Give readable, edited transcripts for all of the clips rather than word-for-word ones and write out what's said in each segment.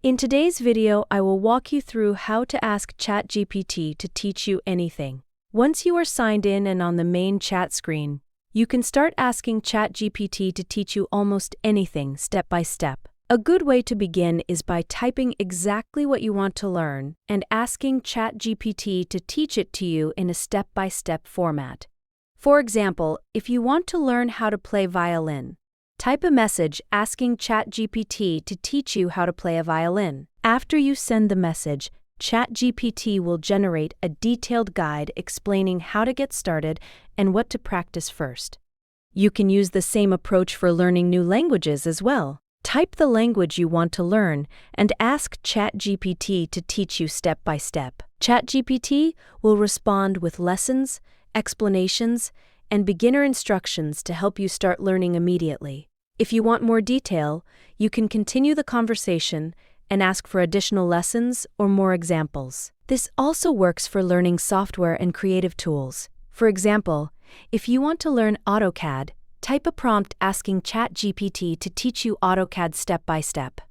In today's video, I will walk you through how to ask ChatGPT to teach you anything. Once you are signed in and on the main chat screen, you can start asking ChatGPT to teach you almost anything step by step. A good way to begin is by typing exactly what you want to learn and asking ChatGPT to teach it to you in a step-by-step format. For example, if you want to learn how to play violin, type a message asking ChatGPT to teach you how to play a violin. After you send the message, ChatGPT will generate a detailed guide explaining how to get started and what to practice first. You can use the same approach for learning new languages as well. Type the language you want to learn and ask ChatGPT to teach you step by step. ChatGPT will respond with lessons, explanations, and beginner instructions to help you start learning immediately. If you want more detail, you can continue the conversation and ask for additional lessons or more examples. This also works for learning software and creative tools. For example, if you want to learn AutoCAD, type a prompt asking ChatGPT to teach you AutoCAD step by step.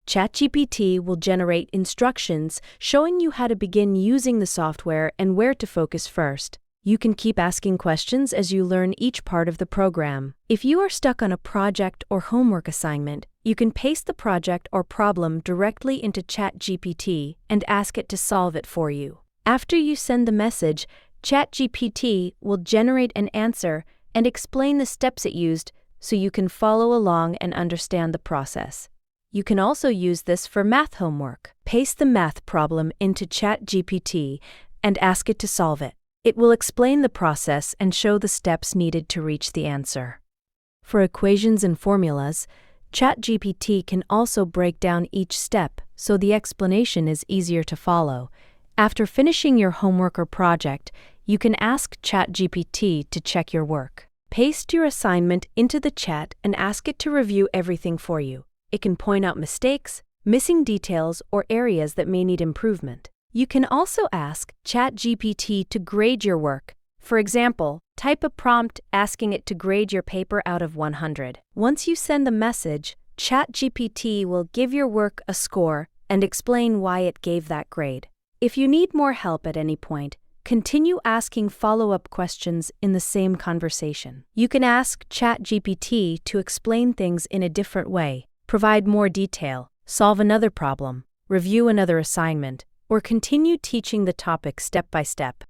ChatGPT will generate instructions showing you how to begin using the software and where to focus first. You can keep asking questions as you learn each part of the program. If you are stuck on a project or homework assignment, you can paste the project or problem directly into ChatGPT and ask it to solve it for you. After you send the message, ChatGPT will generate an answer and explain the steps it used so you can follow along and understand the process. You can also use this for math homework. Paste the math problem into ChatGPT and ask it to solve it. It will explain the process and show the steps needed to reach the answer. For equations and formulas, ChatGPT can also break down each step so the explanation is easier to follow. After finishing your homework or project, you can ask ChatGPT to check your work. Paste your assignment into the chat and ask it to review everything for you. It can point out mistakes, missing details, or areas that may need improvement. You can also ask ChatGPT to grade your work. For example, type a prompt asking it to grade your paper out of 100. Once you send the message, ChatGPT will give your work a score and explain why it gave that grade. If you need more help at any point, continue asking follow-up questions in the same conversation. You can ask ChatGPT to explain things in a different way, provide more detail, solve another problem, review another assignment, or continue teaching the topic step by step.